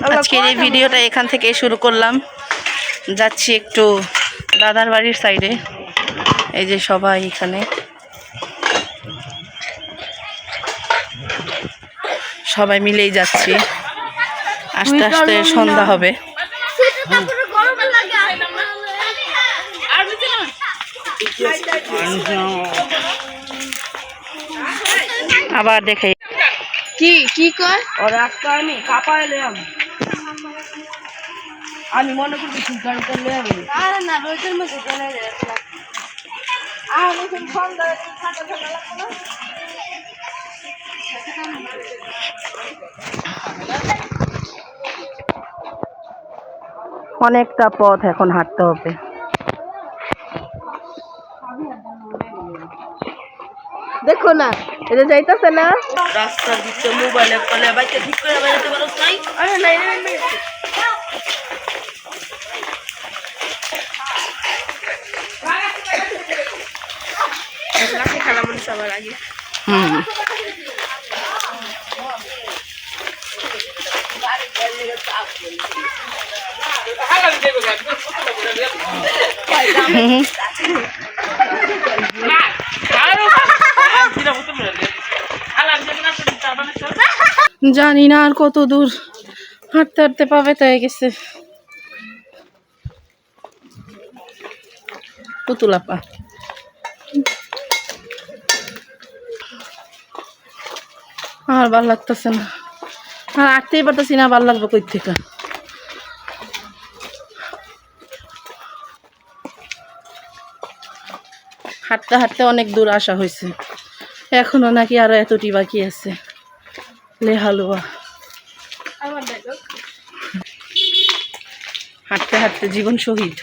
আজকের এই ভিডিওটা এখান থেকে শুরু করলাম। যাচ্ছি একটু দাদার বাড়ির সাইডে। এই যে সবাই এখানে, সবাই মিলেই যাচ্ছি। আস্তে আস্তে সন্ধ্যা হবে। আবার দেখে কি কি কয় ওর আজকে আমি কাপাইলাম। আমি মনে করছি সুগার করলে আরে না রোজের মধ্যে চলে যায় আর এখন সন্ধ্যা ঠান্ডা ঠান্ডা লাগবে না। অনেকটা পথ এখন হাঁটতে হবে। দেখো না এটা যাইতাছে না রাস্তার দিকে মোবাইলে কলে বাইকে ঠিক করে বেরোতে পারো নাই। আরে নাই নাই নাই খেলা মনে সবার আগে জানি না আর কত দূর হাঁটতে হাঁটতে পাবে, তাই গেছে পুতুলাপা। আর ভাল লাগতেছে না, আর হাঁটতেই পারতেছি না। ভাল লাগবে কই থেকে? হাঁটতে হাঁটতে অনেক দূর আসা হয়েছে, এখনো নাকি আরো এতটি বাকি আছে। লেহালুয়া হাঁটতে হাঁটতে জীবন শহীদ।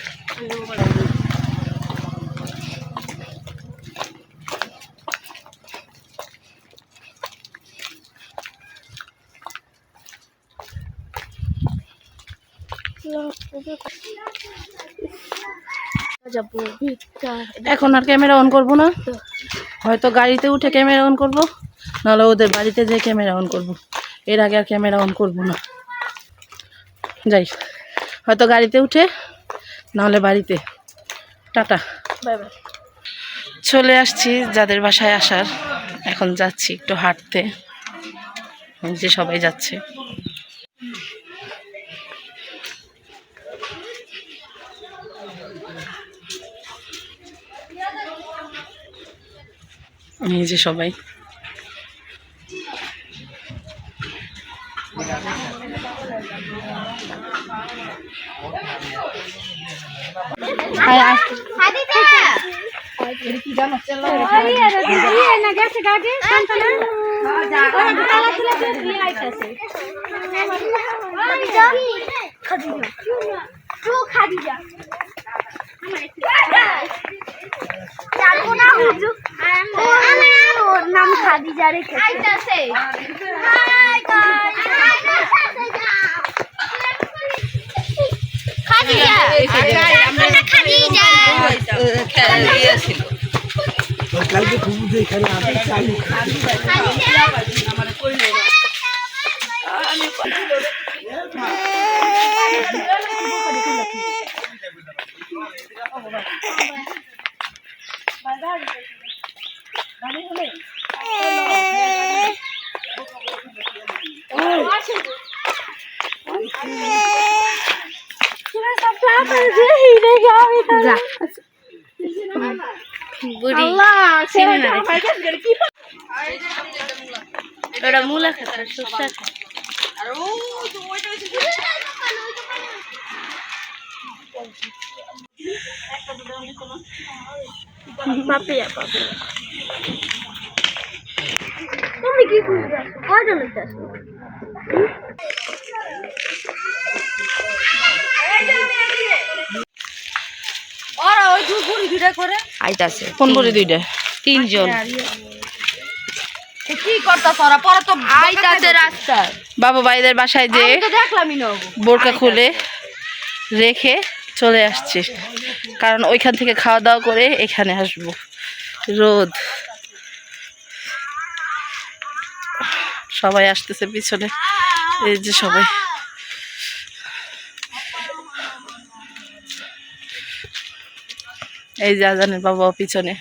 এখন আর ক্যামেরা অন করবো না, হয়তো গাড়িতে উঠে ক্যামেরা অন করবো, নাহলে ওদের বাড়িতে যেয়ে ক্যামেরা অন করবো। এর আগে আর ক্যামেরা অন করবো না। যাই, হয়তো গাড়িতে উঠে, নাহলে বাড়িতে। Tata, bye bye. চলে আসছি যাদের বাসায় আসার। এখন যাচ্ছি একটু হাঁটতে, যে সবাই যাচ্ছে। এই যে সবাই নাম খাদিজা রেখেছে। মূলা খাতা শসা পাপিয়া পাপিয়া তুমি কি করবে? কয়টা লোক আছে? ওরা ওই দুইটা করে আইতাছে। কোন বড়ি দুইটা? তিনজন। কি করতাছ ওরা? পরে তো আইতাছে রাস্তায়। বাবু ভাইদের বাসায় যে আমি তো দেখলামই না। বোরকা খুলে রেখে চলে আসছে, কারণ ওইখান থেকে খাওয়া দাওয়া করে এখানে আসবো। রোদ, সবাই আসতেছে পিছনে, এই যে সবাই। এই যে আজানের বাবা পিছনে।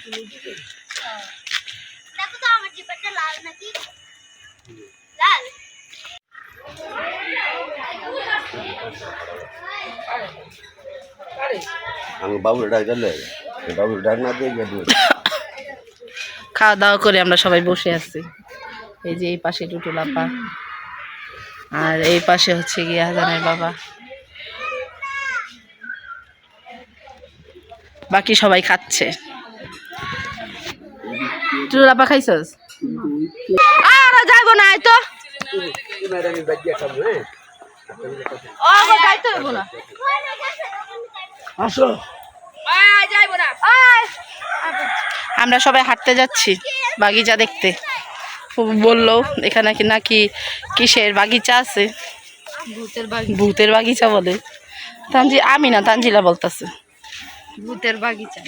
খাওয়া দাওয়া করে আমরা সবাই বসে আছি। এই যে এই পাশে টুটুল আপা, আর এই পাশে হচ্ছে গিয়ে আজানের বাবা, বাকি সবাই খাচ্ছে। টুটুল আপা খাইছস? আর যাইবো না, তো আমরা সবাই হাঁটতে যাচ্ছি বাগিচা দেখতে। বললো এখানে নাকি কিসের বাগিচা আছে, ভূতের বাগিচা বলে। আমি না, তানজিলা বলতেছে ভূতের বাগিচা।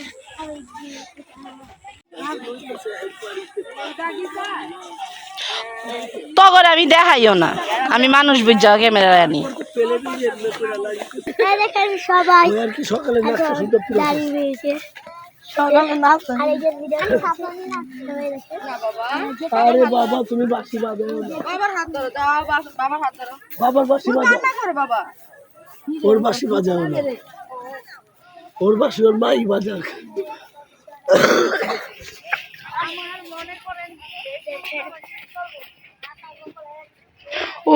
তখন আমি দেখাইও না, আমি মানুষ বুঝা ক্যামেরা আনি। সবাই আরে বাবা তুমি বাঁশি বাজাও না, বাবার হাত ধরো, দাও বাবার হাত ধরো। বাবার বাঁশি বাজাও, কান্না করে বাবা। ওর বাঁশি বাজাও না, ওর বাঁশি ওর মাই বাজাক।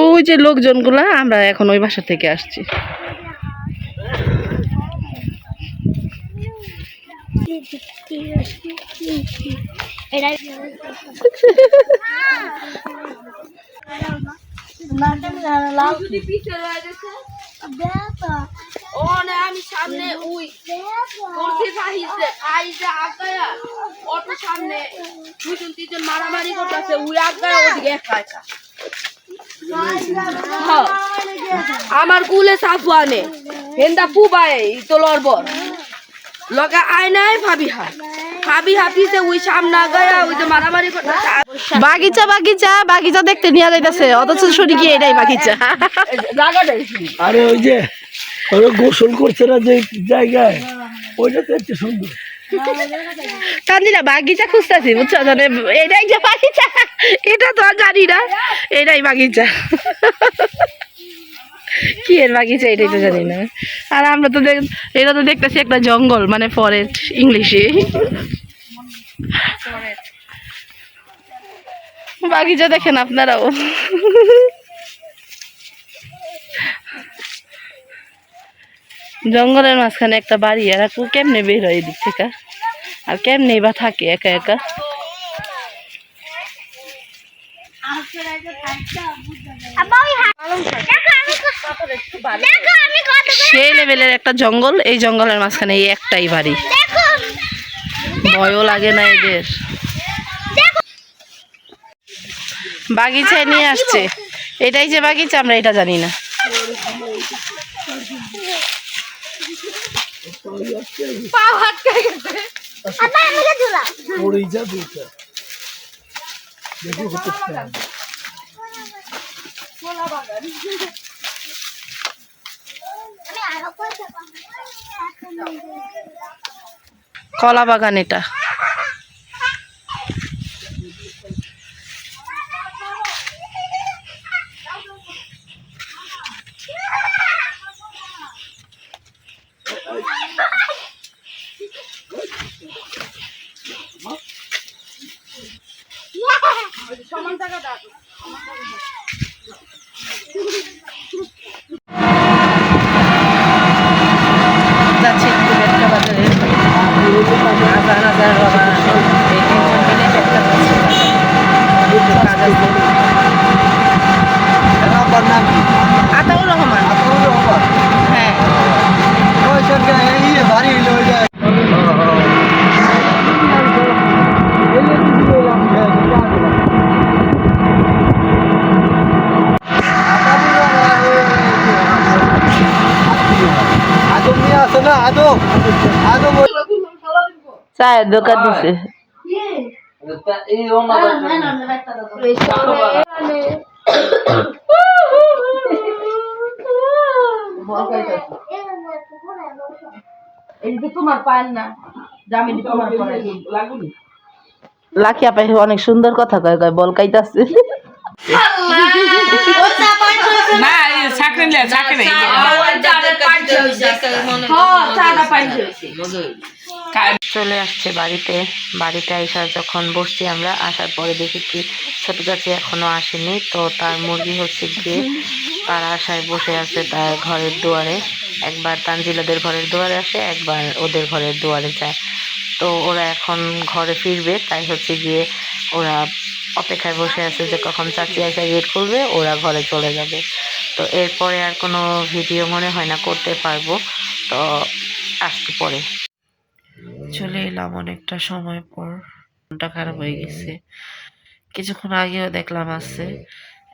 ওই যে লোকজনগুলা, আমরা এখন ওই বাসা থেকে আসছি। আমি সামনে অটো সামনে 2-3 মারামারি করতেছে, উই আগায় ওদিকে একা একা। আমার কুলে সাফু আনে হেন্দা পুবাই তো লড়বর লগা আয়নায় ভাবি হাফিছে ওই সামনে গায়া ওই যে মারামারি করতেছে। বাগিচা বাগিচা বাগিচা দেখতে নিয়ে যাইতেছে, অথচ শুনি কি এটাই বাগিচা। আরে ওই যে ওরা গোসল করছে না যে জায়গায়, ওইটা তো একটু সুন্দর। তানজিলা বাগিচা খুঁজতেছি, বুঝছো? এটাই যে বাগিচা, এটা তো আর জানি না, এটাই বাগিচা। কি এর বাগিচা এটাই তো জানি না। আর আমরা তো এটা তো দেখতেছি একটা জঙ্গল, মানে ফরেস্ট ইংলিশে। বাগিচা দেখেন আপনারাও। জঙ্গলের মাঝখানে একটা বাড়ি, আর কেমনে বের হয় এদিক থেকে, আর কেমনে বা থাকে একা একা। সেই লেভেলের একটা জঙ্গল, এই জঙ্গলের মাঝখানে এই একটাই বাড়ি। ভয়ও লাগে না এদের। বাগিচায় নিয়ে আসছে, এটাই যে বাগিচা আমরা এটা জানি না। কলা বাগান এটা। যাচ্ছি একটু ব্যবসা বাজারে। হাজার বাবা এই তিনজন মিলে ব্যবসা করছে, কাজ আছে। আতাউর রহমান। হ্যাঁ, চায়ের দোকান দিছে। তোমার পায়েন না জামিন তোমার পরে লাগুনি লাকি আপা অনেক সুন্দর কথা কয় কয় বল কাইতাছে না এই চাকরি নিয়ে চাকরি নেই চলে আসছে বাড়িতে বাড়িতে আইসা যখন বসছি আমরা আসার পরে দেখেছি ছোট চাচি এখনো আসেনি তো তার মুরগি হচ্ছে গিয়ে তার আশায় বসে আছে তার ঘরের দুয়ারে একবার তানজিলাদের ঘরের দুয়ারে আসে একবার ওদের ঘরের দুয়ারে যায় তো ওরা এখন ঘরে ফিরবে তাই হচ্ছে গিয়ে ওরা অপেক্ষায় বসে আছে যে কখন চাচি এসে গেট খুলবে ওরা ঘরে চলে যাবে তো এরপরে আর কোনো ভিডিও মনে হয় না করতে পারবো তো আসছি পরে চলে এলাম অনেকটা সময় পর মনটা খারাপ হয়ে গেছে কিছুক্ষণ আগেও দেখলাম আছে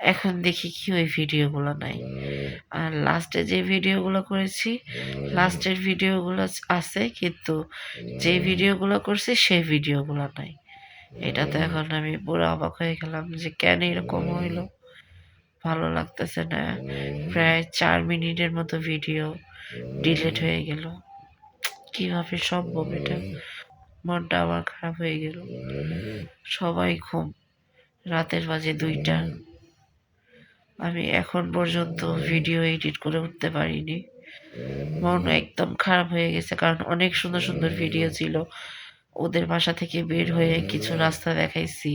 এখন দেখি কি ওই ভিডিওগুলো নাই আর লাস্টে যে ভিডিওগুলো করেছি লাস্টের ভিডিওগুলো আছে কিন্তু যে ভিডিওগুলো করছি সেই ভিডিওগুলো নাই এটা তো এখন আমি পুরো অবাক হয়ে গেলাম যে কেন এরকম হইলো ভালো লাগতেছে না প্রায় 4 মিনিটের মতো ভিডিও ডিলিট হয়ে গেল কিভাবে সম্ভব এটা মনটা আমার খারাপ হয়ে গেল সবাই ঘুম রাতের বাজে 2টা আমি এখন পর্যন্ত ভিডিও এডিট করে উঠতে পারিনি মন একদম খারাপ হয়ে গেছে কারণ অনেক সুন্দর সুন্দর ভিডিও ছিল ওদের বাসা থেকে বের হয়ে কিছু রাস্তা দেখাইছি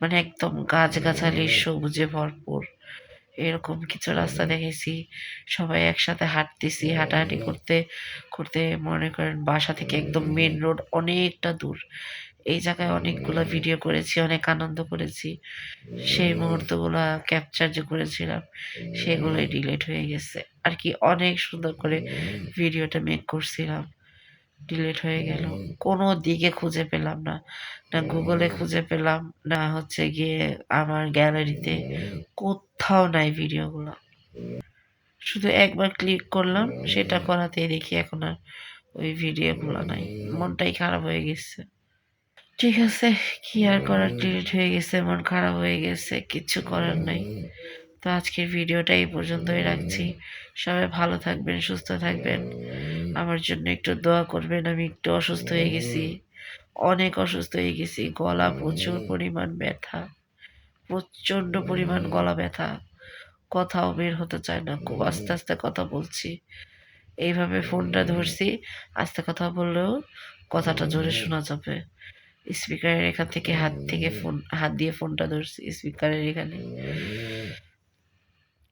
মানে একদম গাছগাছালি সবুজে ভরপুর এরকম কিছু রাস্তা দেখেছি সবাই একসাথে হাঁটতেছি হাঁটাহাঁটি করতে করতে মনে করেন বাসা থেকে একদম মেন রোড অনেকটা দূর এই জায়গায় অনেকগুলো ভিডিও করেছি অনেক আনন্দ করেছি সেই মুহূর্তগুলো ক্যাপচার যে করেছিলাম সেগুলোই ডিলিট হয়ে গেছে আর কি অনেক সুন্দর করে ভিডিওটা মেক করছিলাম ডিলিট হয়ে গেল কোনো দিকে খুঁজে পেলাম না না গুগলে খুঁজে পেলাম না হচ্ছে গিয়ে আমার গ্যালারিতে কোথাও নাই ভিডিওগুলো শুধু একবার ক্লিক করলাম সেটা করাতেই দেখি এখন আর ওই ভিডিওগুলো নাই মনটাই খারাপ হয়ে গেছে ঠিক আছে কি আর করার ডিলিট হয়ে গেছে মন খারাপ হয়ে গেছে কিচ্ছু করার নাই তো আজকের ভিডিওটা এই পর্যন্তই রাখছি সবাই ভালো থাকবেন সুস্থ থাকবেন আমার জন্য একটু দোয়া করবেন আমি একটু অসুস্থ হয়ে গেছি অনেক অসুস্থ হয়ে গেছি গলা প্রচুর পরিমাণ ব্যথা প্রচণ্ড পরিমাণ গলা ব্যথা কথাও বের হতে চায় না খুব আস্তে আস্তে কথা বলছি এইভাবে ফোনটা ধরছি আস্তে কথা বললেও কথাটা জোরে শোনা যাবে স্পিকারের এখান থেকে হাত দিয়ে ফোনটা ধরছি স্পিকারের এখানে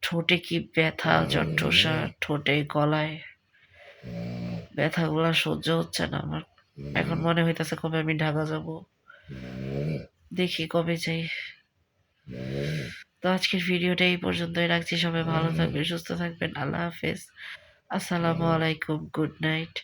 ঠোঁটে কি ব্যথা জট্টসা ঠোঁটে গলায় ব্যথাগুলা সহ্য হচ্ছে না আমার এখন মনে হইতেছে কবে আমি ঢাকা যাব দেখি কবে যাই তো আজকের ভিডিওটা এই পর্যন্তই রাখছি সবাই ভালো থাকবেন সুস্থ থাকবেন আল্লাহ হাফেজ আসসালামু আলাইকুম গুড নাইট